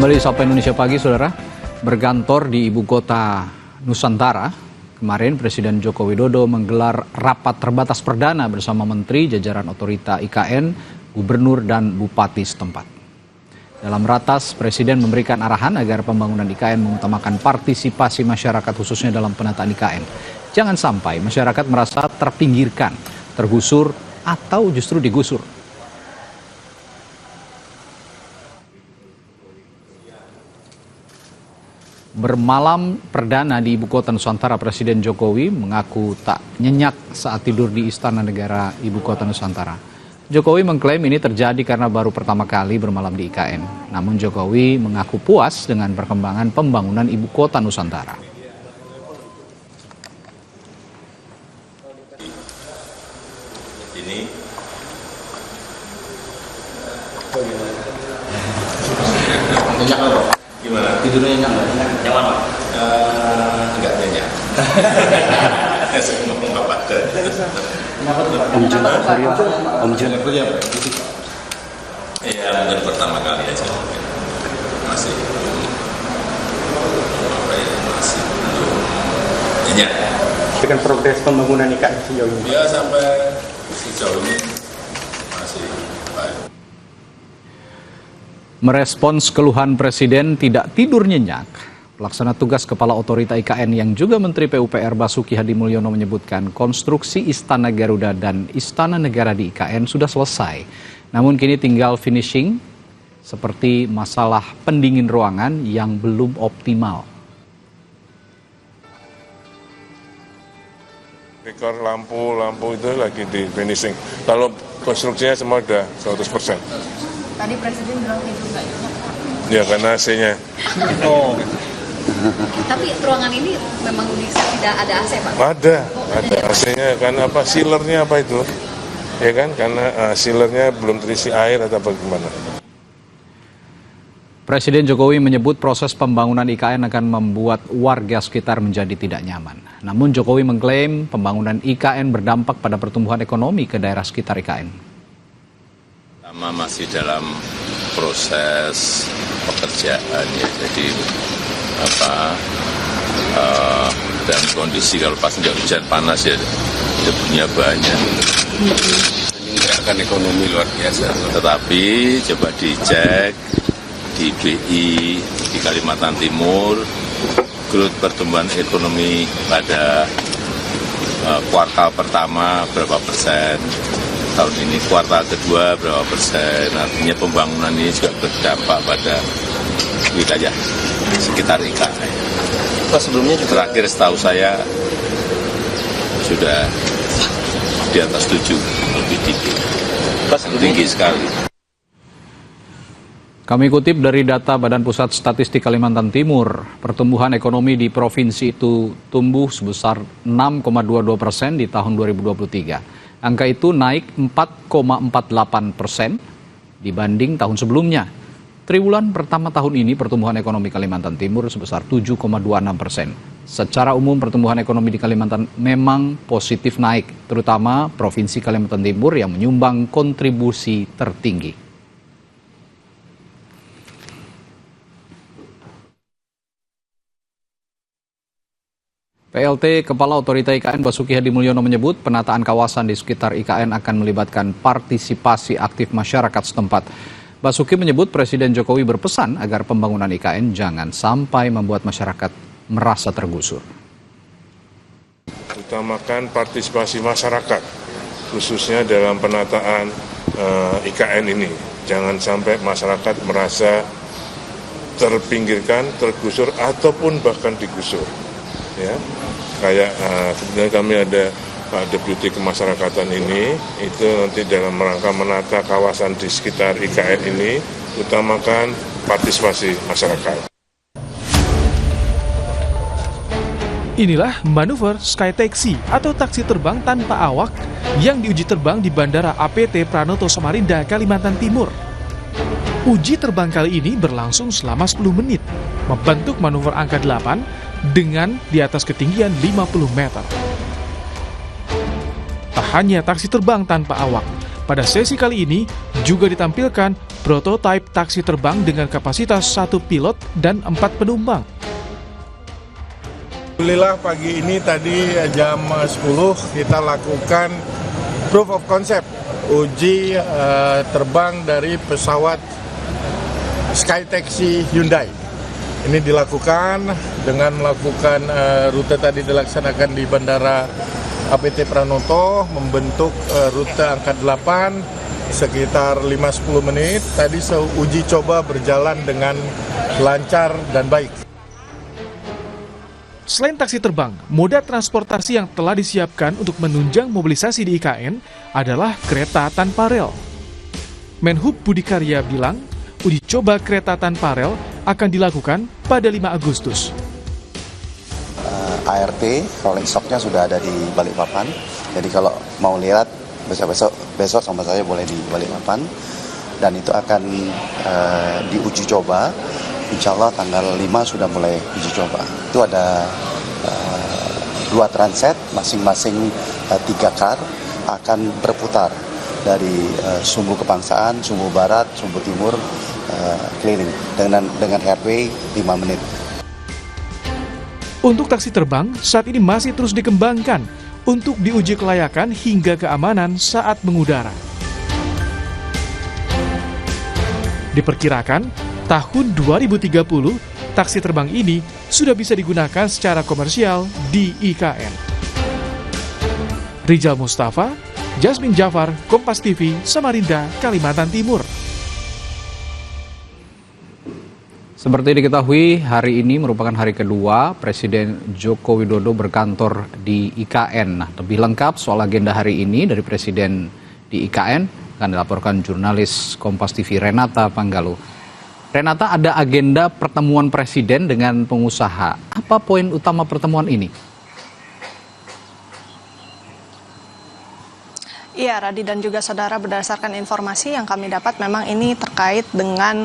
Kembali di Sapa Indonesia Pagi, Saudara. Berkantor di ibu kota Nusantara, kemarin Presiden Joko Widodo menggelar rapat terbatas perdana bersama Menteri jajaran Otorita IKN, Gubernur dan Bupati setempat. Dalam ratas, Presiden memberikan arahan agar pembangunan IKN mengutamakan partisipasi masyarakat khususnya dalam penataan IKN. Jangan sampai masyarakat merasa terpinggirkan, tergusur, atau justru digusur. Bermalam perdana di ibu kota Nusantara, Presiden Jokowi mengaku tak nyenyak saat tidur di Istana Negara ibu kota Nusantara. Jokowi mengklaim ini terjadi karena baru pertama kali bermalam di IKN. Namun Jokowi mengaku puas dengan perkembangan pembangunan ibu kota Nusantara. Ini nyenyak apa? Gimana? Tidurnya nyenyak nggak? Nyaman Pak? Nggak nyenyak. Saya ngomong apa? Kenapa tuh Pak? Om Jun, Om Jun. Iya, mungkin pertama kali aja. Masih belum nyenyak. Dengan progres pembangunan IKN sejauh ini? Ya, sampai sejauh ini masih baik. Merespons keluhan Presiden tidak tidur nyenyak, pelaksana tugas Kepala Otorita IKN yang juga Menteri PUPR Basuki Hadimulyono menyebutkan konstruksi Istana Garuda dan Istana Negara di IKN sudah selesai. Namun kini tinggal finishing seperti masalah pendingin ruangan yang belum optimal. Dekor lampu itu lagi di finishing. Kalau konstruksinya semua sudah 100%. Tadi Presiden bilang tidur nggak nyenyak. Ya karena AC-nya. Oh. Tapi ruangan ini memang tidak ada AC, Pak? Ada AC-nya. Karena apa? Sealernya apa itu? Ya kan? Karena sealernya belum terisi air atau bagaimana. Presiden Jokowi menyebut proses pembangunan IKN akan membuat warga sekitar menjadi tidak nyaman. Namun Jokowi mengklaim pembangunan IKN berdampak pada pertumbuhan ekonomi ke daerah sekitar IKN. Masih dalam proses pekerjaan ya, jadi dan kondisi kalau pas hujan panas ya debunya banyak. Menggerakkan ekonomi luar biasa. Tetapi coba dicek di BI di Kalimantan Timur, growth pertumbuhan ekonomi pada kuartal pertama berapa persen, tahun ini kuartal kedua berapa persen. Artinya pembangunan ini juga berdampak pada wilayah sekitar IKN. Sebelumnya juga Terakhir setahu saya sudah di atas 7, lebih tinggi. Tinggi sekali. Kami kutip dari data Badan Pusat Statistik Kalimantan Timur, pertumbuhan ekonomi di provinsi itu tumbuh sebesar 6,22% di tahun 2023. Angka itu naik 4,48% dibanding tahun sebelumnya. Triwulan pertama tahun ini pertumbuhan ekonomi Kalimantan Timur sebesar 7,26%. Secara umum pertumbuhan ekonomi di Kalimantan memang positif naik, terutama Provinsi Kalimantan Timur yang menyumbang kontribusi tertinggi. PLT Kepala Otorita IKN Basuki Hadimulyono menyebut penataan kawasan di sekitar IKN akan melibatkan partisipasi aktif masyarakat setempat. Basuki menyebut Presiden Jokowi berpesan agar pembangunan IKN jangan sampai membuat masyarakat merasa tergusur. Utamakan partisipasi masyarakat, khususnya dalam penataan IKN ini. Jangan sampai masyarakat merasa terpinggirkan, tergusur, ataupun bahkan digusur. Ya, kayak kemudian kami ada Pak Deputi Kemasyarakatan ini, itu nanti dalam rangka menata kawasan di sekitar IKN ini, utamakan partisipasi masyarakat. Inilah manuver Sky Taxi atau taksi terbang tanpa awak yang diuji terbang di Bandara APT Pranoto Samarinda, Kalimantan Timur. Uji terbang kali ini berlangsung selama 10 menit, membentuk manuver angka 8 dengan di atas ketinggian 50 meter. Tak hanya taksi terbang tanpa awak, Pada sesi kali ini juga ditampilkan prototipe taksi terbang dengan kapasitas 1 pilot dan 4 penumpang. Alhamdulillah pagi ini tadi jam 10 kita lakukan proof of concept, uji terbang dari pesawat SkyTaxi Hyundai. Ini dilakukan dengan melakukan rute tadi dilaksanakan di Bandara APT Pranoto, membentuk rute angka 8 sekitar 5-10 menit. Tadi uji coba berjalan dengan lancar dan baik. Selain taksi terbang, moda transportasi yang telah disiapkan untuk menunjang mobilisasi di IKN adalah kereta tanpa rel. Menhub Budi Karya bilang, uji coba kereta tanpa rel akan dilakukan pada 5 Agustus. ART, rolling stocknya sudah ada di Balikpapan. Jadi kalau mau lihat besok sama saya boleh di Balikpapan. Dan itu akan diuji coba. Insya Allah tanggal 5 sudah mulai uji coba. Itu ada 2 transit, masing-masing 3 kar akan berputar dari Sumbu Kebangsaan, Sumbu Barat, Sumbu Timur, keliling dengan headway 5 menit. Untuk taksi terbang, saat ini masih terus dikembangkan untuk diuji kelayakan hingga keamanan saat mengudara. Diperkirakan, tahun 2030, taksi terbang ini sudah bisa digunakan secara komersial di IKN. Rijal Mustafa, Jasmine Jafar, Kompas TV, Samarinda, Kalimantan Timur. Seperti diketahui, hari ini merupakan hari kedua Presiden Joko Widodo berkantor di IKN. Nah, lebih lengkap soal agenda hari ini dari Presiden di IKN akan dilaporkan jurnalis Kompas TV Renata Panggalu. Renata, ada agenda pertemuan Presiden dengan pengusaha. Apa poin utama pertemuan ini? Iya, Radi dan juga saudara, berdasarkan informasi yang kami dapat memang ini terkait dengan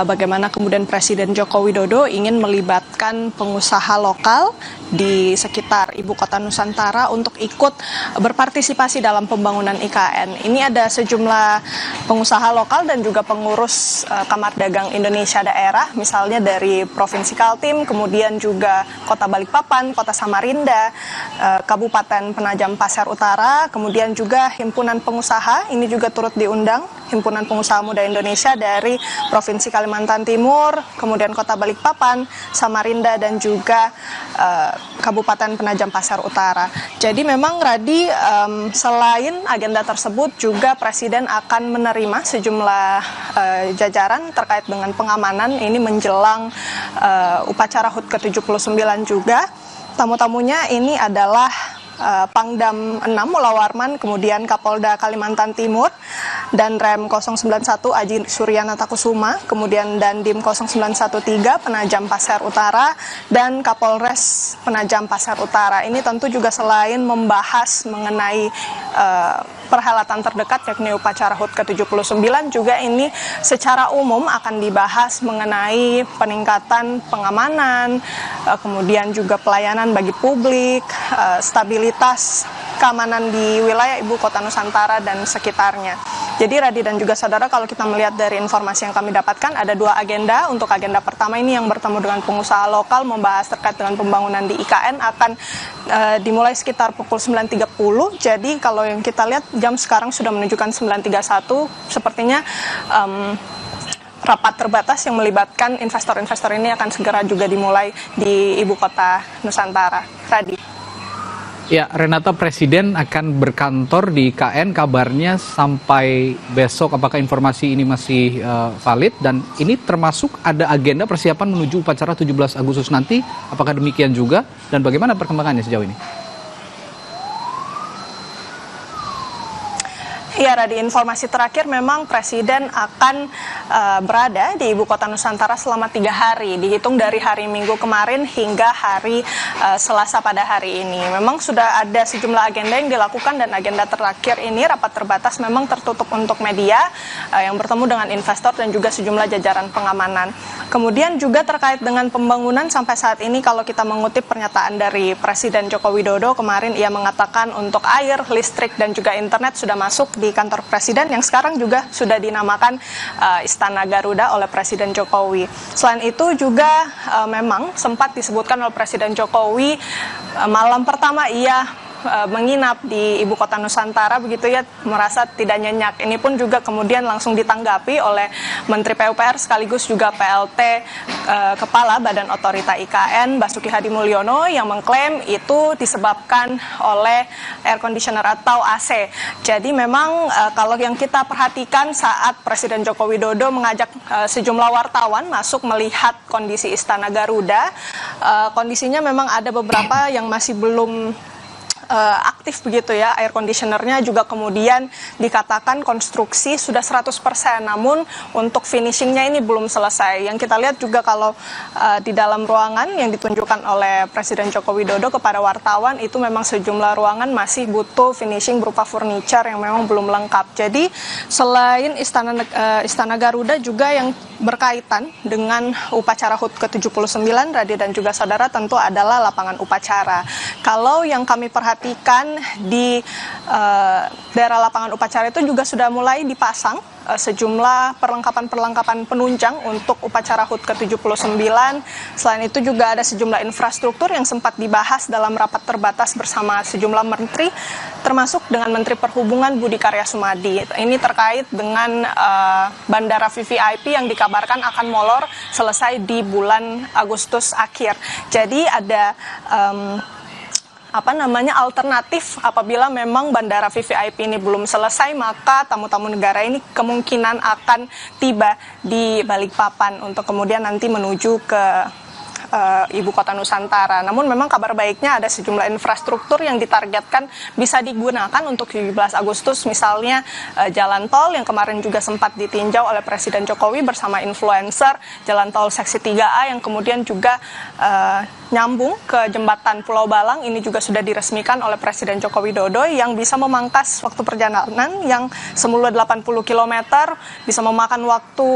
bagaimana kemudian Presiden Joko Widodo ingin melibatkan pengusaha lokal di sekitar Ibu Kota Nusantara untuk ikut berpartisipasi dalam pembangunan IKN. Ini ada sejumlah pengusaha lokal dan juga pengurus Kamar Dagang Indonesia daerah, misalnya dari Provinsi Kaltim, kemudian juga Kota Balikpapan, Kota Samarinda, Kabupaten Penajam Pasir Utara, kemudian juga Himpunan Pengusaha, ini juga turut diundang, Himpunan Pengusaha Muda Indonesia dari Provinsi Kalimantan Timur, kemudian Kota Balikpapan, Samarinda, dan juga Kabupaten Penajam Pasir Utara. Jadi memang Radi, selain agenda tersebut juga Presiden akan menerima sejumlah jajaran terkait dengan pengamanan ini menjelang upacara HUT ke-79 juga. Tamu-tamunya ini adalah Pangdam 6 Mulawarman, kemudian Kapolda Kalimantan Timur, dan Rem 091 Aji Suryanata Kusuma, kemudian Dandim 0913 Penajam Pasir Utara, dan Kapolres Penajam Pasir Utara. Ini tentu juga selain membahas mengenai perhelatan terdekat yakni upacara HUT ke-79, juga ini secara umum akan dibahas mengenai peningkatan pengamanan, kemudian juga pelayanan bagi publik, stabilitas keamanan di wilayah Ibu Kota Nusantara dan sekitarnya. Jadi Radi dan juga saudara, kalau kita melihat dari informasi yang kami dapatkan, ada 2 agenda. Untuk agenda pertama ini yang bertemu dengan pengusaha lokal membahas terkait dengan pembangunan di IKN akan dimulai sekitar pukul 9.30. Jadi kalau yang kita lihat jam sekarang sudah menunjukkan 9.31, sepertinya rapat terbatas yang melibatkan investor-investor ini akan segera juga dimulai di Ibu Kota Nusantara. Radi. Ya, Renata, Presiden akan berkantor di IKN kabarnya sampai besok. Apakah informasi ini masih valid? Dan ini termasuk ada agenda persiapan menuju upacara 17 Agustus nanti. Apakah demikian juga? Dan bagaimana perkembangannya sejauh ini? Ya, Radi, informasi terakhir memang Presiden akan berada di Ibu Kota Nusantara selama 3 hari, dihitung dari hari Minggu kemarin hingga hari Selasa pada hari ini. Memang sudah ada sejumlah agenda yang dilakukan, dan agenda terakhir ini rapat terbatas memang tertutup untuk media yang bertemu dengan investor dan juga sejumlah jajaran pengamanan. Kemudian juga terkait dengan pembangunan sampai saat ini, kalau kita mengutip pernyataan dari Presiden Joko Widodo kemarin, ia mengatakan untuk air, listrik, dan juga internet sudah masuk di kantor Presiden yang sekarang juga sudah dinamakan Istana Garuda oleh Presiden Jokowi. Selain itu juga memang sempat disebutkan oleh Presiden Jokowi malam pertama ia menginap di Ibu Kota Nusantara begitu ya, merasa tidak nyenyak. Ini pun juga kemudian langsung ditanggapi oleh Menteri PUPR sekaligus juga PLT Kepala Badan Otorita IKN Basuki Hadi Mulyono yang mengklaim itu disebabkan oleh air conditioner atau AC. Jadi memang kalau yang kita perhatikan saat Presiden Joko Widodo mengajak sejumlah wartawan masuk melihat kondisi Istana Garuda, kondisinya memang ada beberapa yang masih belum aktif begitu ya, air conditionernya juga kemudian dikatakan konstruksi sudah 100%, namun untuk finishingnya ini belum selesai. Yang kita lihat juga kalau di dalam ruangan yang ditunjukkan oleh Presiden Joko Widodo kepada wartawan itu memang sejumlah ruangan masih butuh finishing berupa furniture yang memang belum lengkap. Jadi selain Istana Garuda juga yang berkaitan dengan upacara HUT ke-79, Radi dan juga saudara, tentu adalah lapangan upacara. Kalau yang kami perhatikan di daerah lapangan upacara itu juga sudah mulai dipasang sejumlah perlengkapan-perlengkapan penunjang untuk upacara HUT ke-79. Selain itu juga ada sejumlah infrastruktur yang sempat dibahas dalam rapat terbatas bersama sejumlah menteri, termasuk dengan Menteri Perhubungan Budi Karya Sumadi. Ini terkait dengan bandara VVIP yang dikabarkan akan molor selesai di bulan Agustus akhir. Jadi ada alternatif apabila memang bandara VVIP ini belum selesai, maka tamu-tamu negara ini kemungkinan akan tiba di Balikpapan untuk kemudian nanti menuju ke Ibu Kota Nusantara. Namun memang kabar baiknya ada sejumlah infrastruktur yang ditargetkan bisa digunakan untuk 17 Agustus, misalnya jalan tol yang kemarin juga sempat ditinjau oleh Presiden Jokowi bersama influencer, jalan tol seksi 3A yang kemudian juga nyambung ke jembatan Pulau Balang, ini juga sudah diresmikan oleh Presiden Joko Widodo yang bisa memangkas waktu perjalanan yang semula 80 km bisa memakan waktu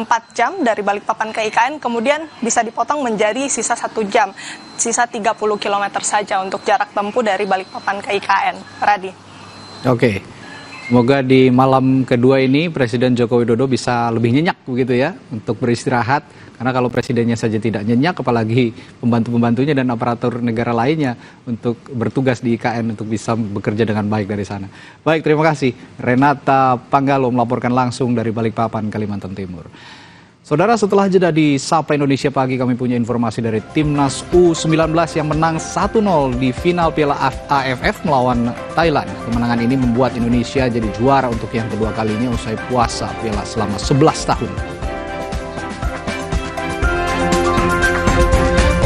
4 jam dari Balikpapan ke IKN, kemudian bisa dipotong menjadi sisa 1 jam, sisa 30 km saja untuk jarak tempuh dari Balikpapan ke IKN. Radi. Oke, semoga di malam kedua ini Presiden Joko Widodo bisa lebih nyenyak begitu ya untuk beristirahat. Karena kalau presidennya saja tidak nyenyak, apalagi pembantu-pembantunya dan aparatur negara lainnya untuk bertugas di IKN untuk bisa bekerja dengan baik dari sana. Baik, terima kasih. Renata Panggalo melaporkan langsung dari Balikpapan, Kalimantan Timur. Saudara, setelah jeda di Sapa Indonesia Pagi, kami punya informasi dari Timnas U19 yang menang 1-0 di final Piala AFF melawan Thailand. Kemenangan ini membuat Indonesia jadi juara untuk yang kedua kalinya usai puasa Piala selama 11 tahun.